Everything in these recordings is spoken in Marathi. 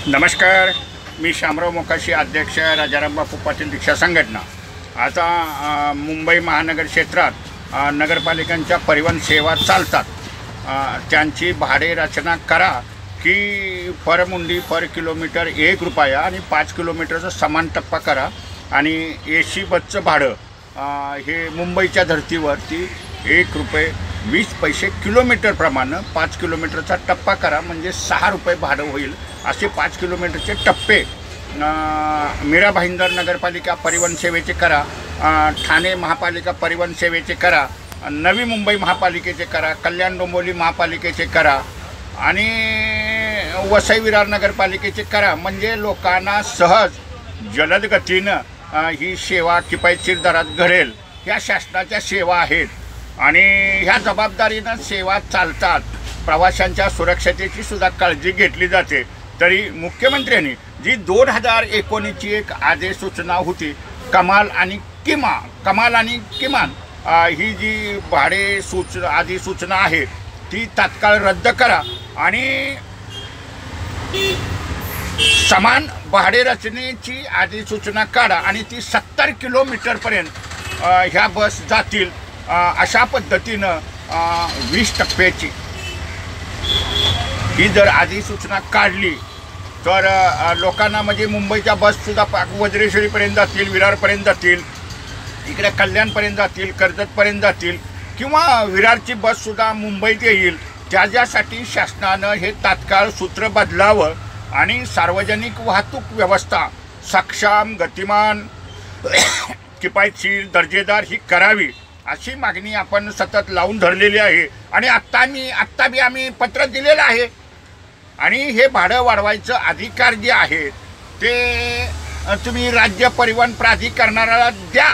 नमस्कार, मी शामराव मोकाशी, अध्यक्ष राजाराम बापू पाटील रिक्षा संघटना। आता मुंबई महानगर क्षेत्रात नगरपालिकांच्या परिवहन सेवा चालतात, त्यांची भाडे रचना करा की पर मुंडी पर किलोमीटर 1 रुपया आणि 5 किलोमीटरचा समान टप्पा करा आणि AC बसचं भाडं हे मुंबईच्या धर्तीवरती 1 रुपये 20 पैसे किलोमीटरप्रमाणे 5 किलोमीटरचा टप्पा करा, म्हणजे 6 रुपये भाडं होईल। असे 5 किलोमीटरचे टप्पे मीरा भाईंदर नगरपालिका परिवहन सेवेचे करा, ठाणे महापालिका परिवहन सेवेचे करा, नवी मुंबई महापालिकेचे करा, कल्याण डोंबिवली महापालिकेचे करा आणि वसई विरार नगरपालिकेचे करा। म्हणजे लोकांना सहज जलद गतीनं ही सेवा किफायतशीर दरात घडेल। ह्या शासनाच्या सेवा आहेत आणि ह्या जबाबदारीनं सेवा चालतात। प्रवाशांच्या सुरक्षतेची सुद्धा काळजी घेतली जाते। तरी मुख्यमंत्र्यांनी जी 2019ची एक आदेश सूचना होती, कमाल आणि किमान ही जी भाडे अधिसूचना आहे ती तात्काळ रद्द करा आणि समान भाडे रचनेची अधिसूचना काढा आणि ती 70 किलोमीटरपर्यंत ह्या बस जातील। अशा पद्धतीनं 20 टप्प्याची ही जर अधिसूचना काढली तर लोकांना म्हणजे मुंबईच्या बससुद्धा वज्रेश्वरीपर्यंत जातील, विरारपर्यंत जातील, इकडे कल्याणपर्यंत जातील, कर्जतपर्यंत जातील किंवा विरारची बससुद्धा मुंबईत येईल। त्याच्यासाठी शासनानं हे तात्काळ सूत्र बदलावं आणि सार्वजनिक वाहतूक व्यवस्था सक्षम, गतिमान, किफायतशीर, दर्जेदार ही करावी, अशी मागणी आपण सतत लावून धरलेली आहे। आणि आत्ता बी आम्ही पत्र दिलेलं आहे आणि हे भाडं वाढवायचं अधिकार जे आहेत ते तुम्ही राज्य परिवहन प्राधिकरणाला द्या।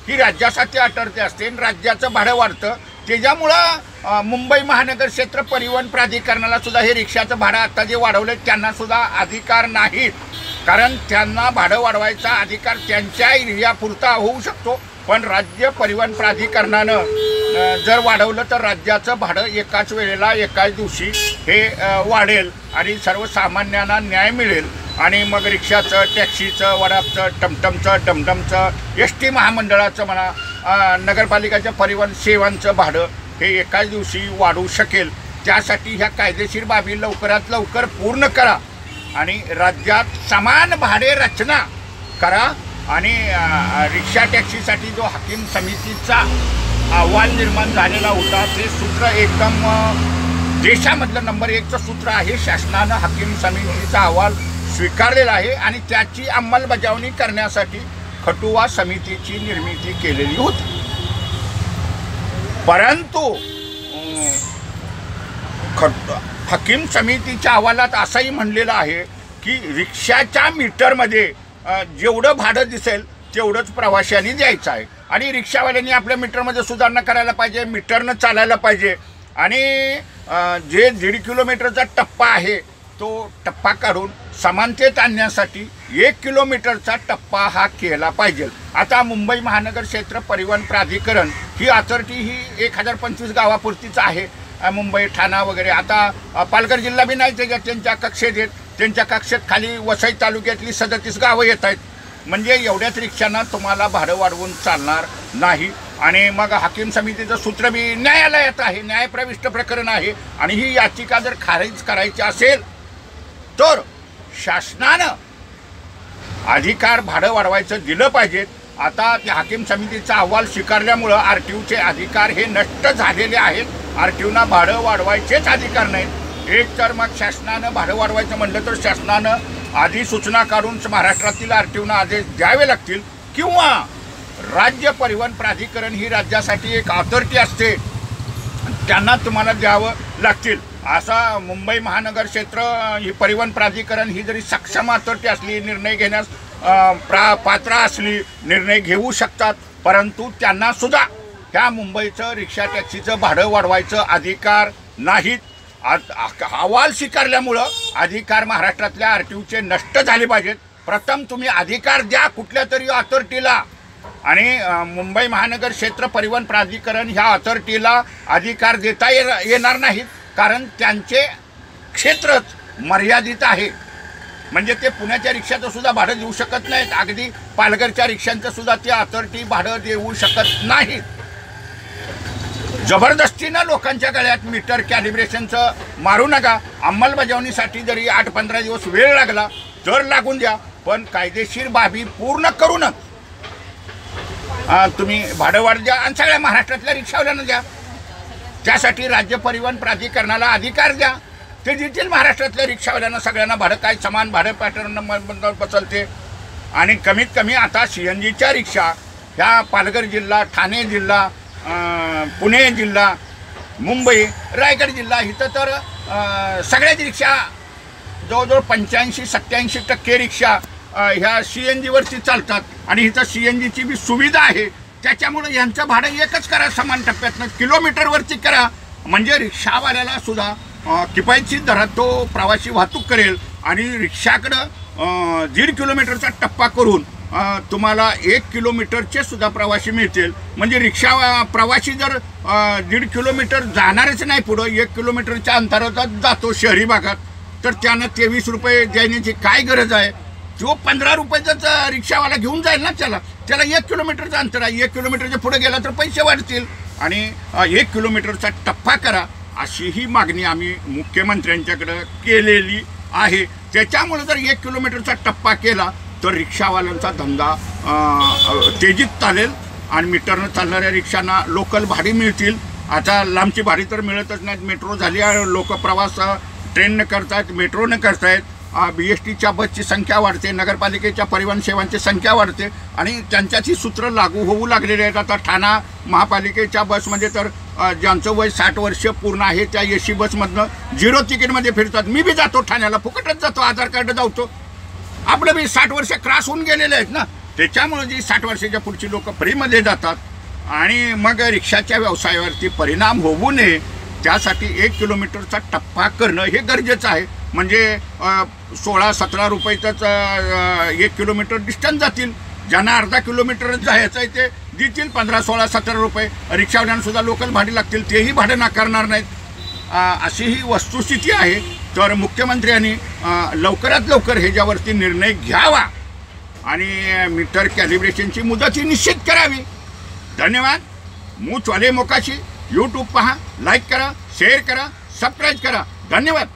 ही राज्यासाठी अटर्ते असते, राज्याचं भाडं वाढतं, त्याच्यामुळं मुंबई महानगर क्षेत्र परिवहन प्राधिकरणाला सुद्धा हे रिक्षाचं भाडं आता जे वाढवलं त्यांना सुद्धा अधिकार नाहीत, कारण त्यांना भाडं वाढवायचा अधिकार त्यांच्या एरियापुरता होऊ शकतो, पण राज्य परिवहन प्राधिकरणानं जर वाढवलं तर राज्याचं भाडं एकाच वेळेला एकाच दिवशी हे वाढेल आणि सर्वसामान्यांना न्याय मिळेल आणि मग रिक्षाचं, टॅक्सीचं, वडापचं, टमटमचं, डमडमचं, SD महामंडळाचं म्हणा, नगरपालिकाच्या परिवहन सेवांचं भाडं हे एकाच दिवशी वाढू शकेल। त्यासाठी ह्या कायदेशीर बाबी लवकरात लवकर पूर्ण करा आणि राज्यात समान भाडे रचना करा आणि रिक्षा टॅक्सीसाठी जो हाकीम समितीचा अहवाल निर्माण झालेला होता ते सूत्र एकदम देशामधलं नंबर 1चं सूत्र आहे। शासनानं हाकीम समितीचा अहवाल स्वीकारलेला आहे आणि त्याची अंमलबजावणी करण्यासाठी खटुआ समितीची निर्मिती केलेली होती। परंतु हाकीम समितीच्या अहवालात असंही म्हणलेलं आहे की रिक्षाच्या मीटरमध्ये जेवढं भाडं दिसेल तेवढंच प्रवाशांनी द्यायचं आहे आणि रिक्षावाल्यांनी आपल्या मीटरमध्ये सुधारणा करायला पाहिजे, मीटरनं चालायला पाहिजे आणि जे 1.5 किलोमीटरचा टप्पा आहे तो टप्पा काढून समानतेत आणण्यासाठी 1 किलोमीटरचा टप्पा हा केला पाहिजे। आता मुंबई महानगर क्षेत्र परिवहन प्राधिकरण ही अथॉरिटी ही 1025 गावापुरतीच आहे। मुंबई, ठाणा वगैरे, आता पालघर जिल्हा बी नाही त्यांच्या कक्षेत येत, त्यांच्या कक्षेत खाली वसई तालुक्यातली 37 गावं येत आहेत। म्हणजे एवढ्याच रिक्षांना तुम्हाला भाडं वाढवून चालणार नाही आणि मग हाकीम समितीचं सूत्र बी न्यायालयात आहे, न्यायप्रविष्ट प्रकरण आहे आणि ही याचिका जर खारिज करायची असेल तर शासनानं अधिकार भाडं वाढवायचं दिलं पाहिजे। आता त्या हाकीम समितीचा अहवाल स्वीकारल्यामुळं RTOचे अधिकार हे नष्ट झालेले आहेत। RTOना भाडं वाढवायचेच अधिकार नाहीत। एक तर मग शासनानं भाडं वाढवायचं म्हणलं तर शासनानं अधिसूचना काढून महाराष्ट्रातील RTOना आदेश द्यावे लागतील किंवा राज्य परिवहन प्राधिकरण ही राज्यासाठी एक अथॉरिटी असते, त्यांना तुम्हाला द्यावं लागतील। असा मुंबई महानगर क्षेत्र ही परिवहन प्राधिकरण ही जरी सक्षम अथॉरिटी असली, निर्णय घेण्यास पात्र असली, निर्णय घेऊ शकतात, परंतु त्यांना सुद्धा ह्या मुंबईचं रिक्षा टॅक्सीचं भाडं वाढवायचं अधिकार नाहीत। अहवाल स्वीकारल्यामुळं अधिकार महाराष्ट्रातल्या RTOचे नष्ट झाले पाहिजेत। प्रथम तुम्ही अधिकार द्या कुठल्या तरी अथॉरिटीला आणि मुंबई महानगर क्षेत्र परिवहन प्राधिकरण ह्या अथॉरिटीला अधिकार देता येणार नाहीत, कारण त्यांचे क्षेत्रच मर्यादित आहे। म्हणजे ते पुण्याच्या रिक्षाचं सुद्धा भाडं देऊ शकत नाहीत, अगदी पालघरच्या रिक्षांचं सुद्धा ते अथॉरिटी भाडं देऊ शकत नाहीत. जबरदस्तीनं लोकांच्या गळ्यात मीटर कॅलिब्रेशनचं मारू नका. अंमलबजावणीसाठी जरी 8-15 दिवस वेळ लागला तर लागून द्या, पण कायदेशीर बाबी पूर्ण करूनच तुम्ही भाडं वाढ द्या आणि सगळ्या महाराष्ट्रातल्या रिक्षावाल्यांना द्या. त्यासाठी राज्य परिवहन प्राधिकरणाला अधिकार द्या, ते देतील महाराष्ट्रातल्या रिक्षावाल्यांना सगळ्यांना भाडं, काय समान भाडं पॅटर्न बसलते. आणि कमीत कमी आता CNGच्या रिक्षा ह्या पालघर जिल्हा, ठाणे जिल्हा, पुणे जिल्हा, मुंबई, रायगड जिल्हा इथं तर सगळ्याच रिक्षा जवळजवळ 85-87% रिक्षा ह्या CNGवरती चालतात. आणि इथं CNGची बी सुविधा आहे, त्याच्यामुळे यांचं भाडं एकच करा, समान टप्प्यातनं किलोमीटरवरती करा, म्हणजे रिक्षावाल्याला सुद्धा किफायतशीर दरात तो प्रवासी वाहतूक करेल. आणि रिक्षाकडं 1.5 किलोमीटरचा टप्पा करून तुम्हाला 1 किलोमीटरचे सुद्धा प्रवासी मिळतील. म्हणजे रिक्षा प्रवासी जर 1.5 किलोमीटर जाणारच नाही, पुढं 1 किलोमीटरच्या अंतरातच जातो शहरी भागात, तर त्यानं 23 रुपये देण्याची काय गरज आहे. जो 15 रुपयाचाच रिक्षावाला घेऊन जाईल ना, त्याला 1 किलोमीटरचं अंतर आहे, 1 किलोमीटरच्या पुढे गेला तर पैसे वाढतील. आणि 1 किलोमीटरचा टप्पा करा, अशी ही मागणी आम्ही मुख्यमंत्र्यांच्याकडं केलेली आहे. त्याच्यामुळे जर 1 किलोमीटरचा टप्पा केला तर रिक्षावाल्यांचा धंदा तेजीत चालेल आणि मीटरनं चालणाऱ्या रिक्षांना लोकल भाडी मिळतील. आता लांबची भाडी तर मिळतच नाहीत, मेट्रो झाली आहे, लोक प्रवास ट्रेननं करतायत, मेट्रोनं करतायत. BSTच्या बसची संख्या वाढते, नगरपालिकेच्या परिवहन सेवांची संख्या वाढते आणि त्यांच्याची सूत्र लागू होऊ लागलेली आहेत. आता ठाणा महापालिकेच्या बसमध्ये तर ज्यांचं वय 60 वर्ष पूर्ण आहे त्या AC बसमधनं 0 तिकीटमध्ये फिरतात. मी बी जातो ठाण्याला, फुकटच जातो, आधार कार्ड जातो. आपलं बी 60 वर्ष क्रॉस होऊन गेलेले आहेत ना, त्याच्यामुळे जी 60 वर्षाच्या पुढची लोक फ्रीमध्ये जातात. आणि मग रिक्षाच्या व्यवसायावरती परिणाम होऊ नये त्यासाठी 1 किलोमीटरचा टप्पा करणं हे गरजेचं आहे. म्हणजे 16-17 रुपयाचंच 1 किलोमीटर डिस्टन्स जातील. ज्यांना अर्धा किलोमीटरच जायचं आहे ते देतील 15, 16, 17 रुपये. रिक्षावाल्यांना सुद्धा लोकल भाडे लागतील, तेही भाडं नाकारणार नाहीत. अशी ही वस्तुस्थिती आहे. तर मुख्यमंत्र्यांनी लवकरात लवकर ह्याच्यावरती निर्णय घ्यावा आणि मीटर कॅलिब्रेशनची मुदतही निश्चित करावी. धन्यवाद. मूचवाले मोकाशी यूट्यूब पहा, लाईक करा, शेअर करा, सबस्क्राईब करा. धन्यवाद.